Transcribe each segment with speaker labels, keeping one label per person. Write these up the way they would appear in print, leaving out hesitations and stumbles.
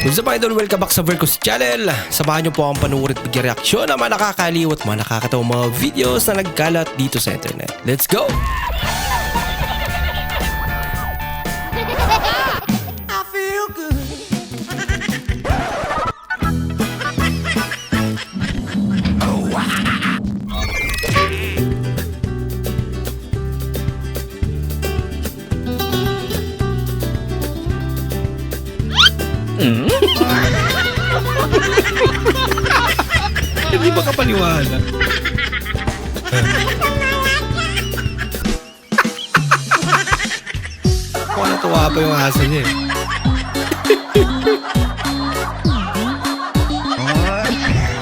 Speaker 1: What's up idol? Welcome back sa Vercos Channel. Samahan niyo po ang panuorit at reaksyon ng mga nakakaliw at mga nakakatawang mga videos na nagkalat dito sa internet. Let's go!
Speaker 2: I feel good.
Speaker 1: Hindi ba kapaniwala? Mukhang natuwa pa yung aso niya eh.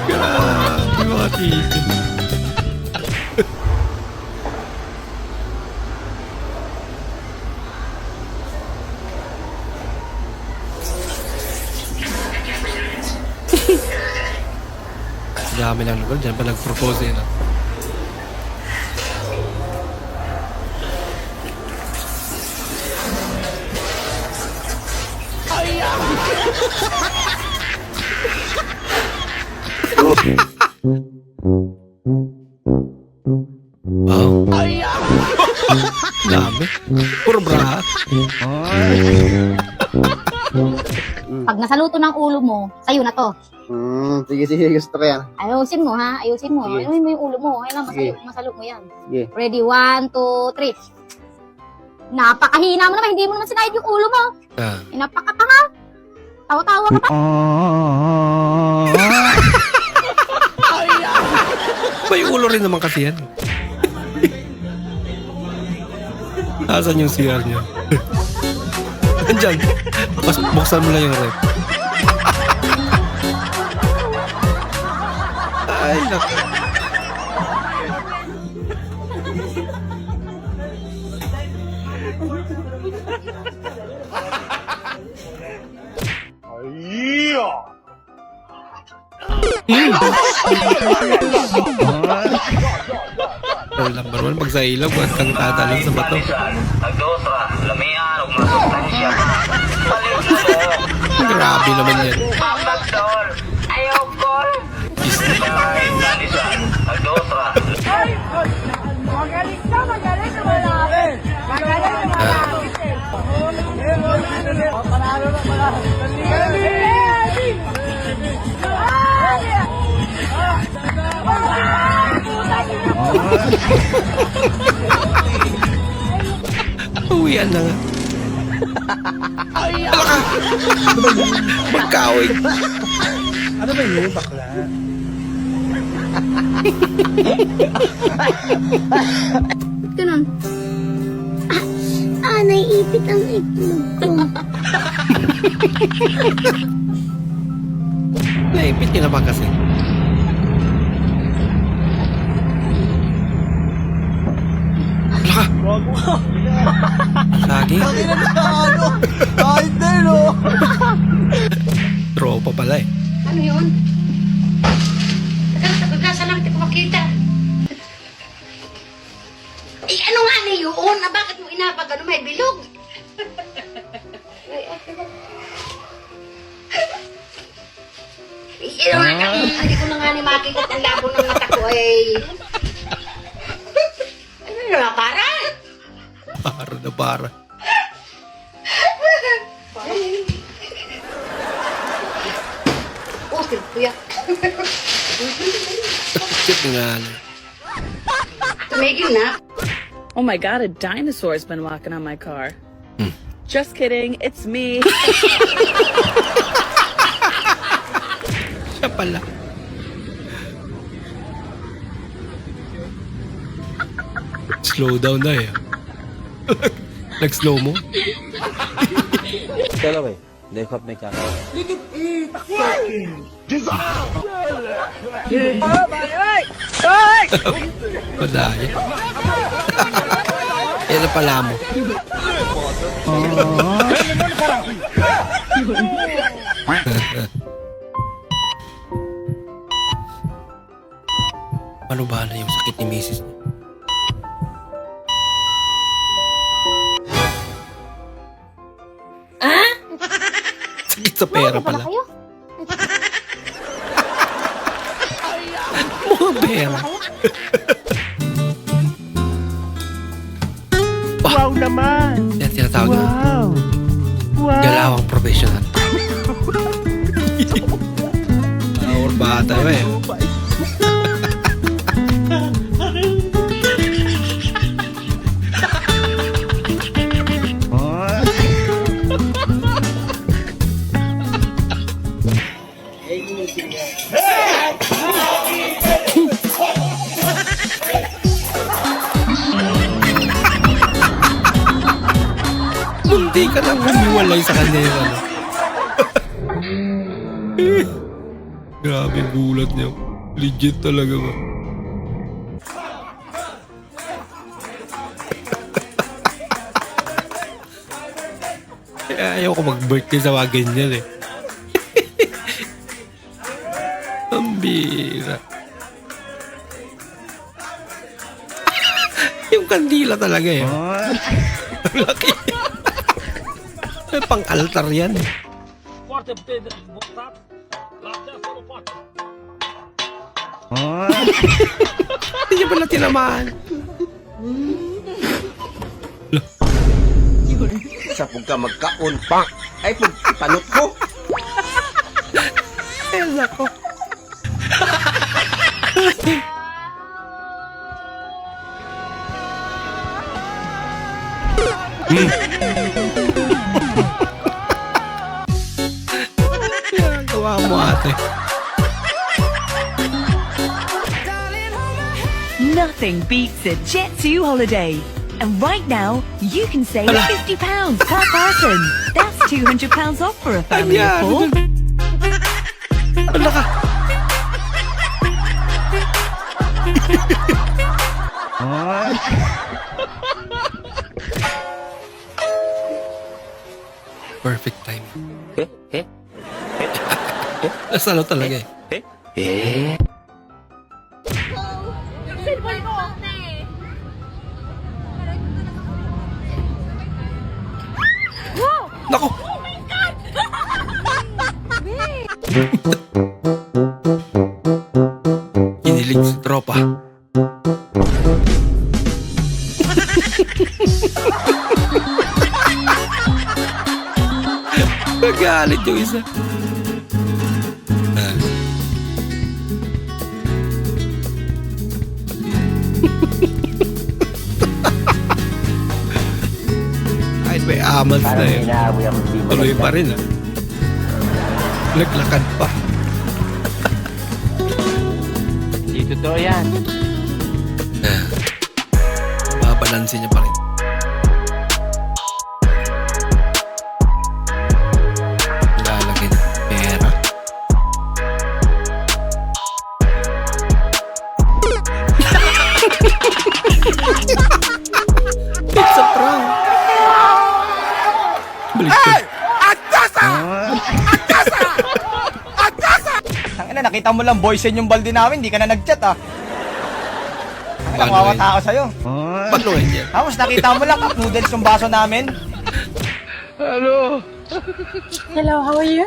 Speaker 1: Grabe mga tito. Dami ng lugar, dyan pa nag-propose eh, no? Wow. Dami. Puro bra.
Speaker 3: Pag nasaluto ng ulo mo, sa'yo na to.
Speaker 4: Sige, gusto ko yan.
Speaker 3: Ayusin mo, ha? Ayusin mo.
Speaker 4: Sige.
Speaker 3: Ayusin mo yung ulo mo. Kailangan
Speaker 4: Sige.
Speaker 3: masalo mo yan.
Speaker 4: Sige.
Speaker 3: Ready? 1, 2, 3. Napakahina mo naman. Hindi mo naman sinayad yung ulo mo.
Speaker 1: Ah.
Speaker 3: Napakatanga. Tawa-tawa ka pa.
Speaker 1: May ulo rin naman kasi yan. Asan yung CR niya? Andyan. Mas buksan mo lang yung rep. Ay, naku. Rule number 1, pag sa ilaw, huwag kang tatalon sa bato.
Speaker 5: Agdotra, lamian, ug masustansya.
Speaker 1: Grabe naman yan.
Speaker 5: Magdol, ayaw kol. Dalisan, agdotra.
Speaker 1: Uwian na nga. Ala ka! Magkawig.
Speaker 4: Ano ba yun, bakla?
Speaker 3: Ganun. Naiipit ang itlog ko.
Speaker 1: Naipit ka naman kasi. Ala ka! Lagi?
Speaker 4: Kahit din, oh!
Speaker 1: Tropa pala eh.
Speaker 6: Ano yun? Nasa lang ko makita. Eh, ano nga na yun? Na bakit mo inapag ano may bilog? Eh, ano nga, hindi ko na nga ni makikita ang labo ng mata ko ay... Ano na, para?
Speaker 1: Para na para.
Speaker 6: Oh, kuya.
Speaker 1: Cute nga.
Speaker 6: Tumigil na.
Speaker 7: Oh my god, a dinosaur's been walking on my car. Just kidding, it's me.
Speaker 1: Siya pala. Slow down na eh. Nag-slow mo?
Speaker 4: चलो भाई देखो अपने क्या कर
Speaker 1: Madaya. Yan na pala mo. Ano ba na yung sakit ni Mrs. niya? Sa pera
Speaker 3: Ano pala
Speaker 1: pala.
Speaker 3: kayo?
Speaker 1: Mga pera.
Speaker 2: Wow naman!
Speaker 1: Yan tinatawag na.
Speaker 2: Wow! Wow!
Speaker 1: Galawang professional. Or bata ba eh. Munti ka nang humiwalay sa kanya yung ano. Grabe yung gulat niya. Legit talaga ba? Kaya ayaw ko mag-birthday sa mga ganyan eh. Ang bira. Yung kandila talaga eh. Ang laki. May pang-altar yan eh. Hindi niya pala tinamaan.
Speaker 4: Sa pag ka magkaon pa. Ay, pagpanot ko.
Speaker 1: Ay, nako. Gawa mo ate.
Speaker 8: Nothing beats a Jet2 holiday. And right now, you can save
Speaker 1: Ala.
Speaker 8: £50 per person. That's £200 off for a family of
Speaker 1: Ayan.
Speaker 8: four.
Speaker 1: Wala ka. Perfect time. Nasalo talaga eh. Nako! Kinilig si tropa. Nagalit yung isa. Ah. Kahit may amans na yun. Tuloy pa rin ah. Naglakad pa.
Speaker 4: Hindi totoo yan.
Speaker 1: Babalansin niya pa rin. Lalagay ng pera. It's a prank. Balik ko.
Speaker 4: Tangina, nakita mo lang boysen yung balde namin, hindi ka na nag-chat ah. Ang
Speaker 1: Paano
Speaker 4: kawawa
Speaker 1: yun?
Speaker 4: tao sa'yo.
Speaker 1: Paano yan?
Speaker 4: Tapos nakita mo lang cup noodles yung baso namin.
Speaker 3: Hello, how are you?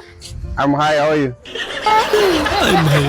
Speaker 4: I'm high, how are you?
Speaker 1: Ay, mahal.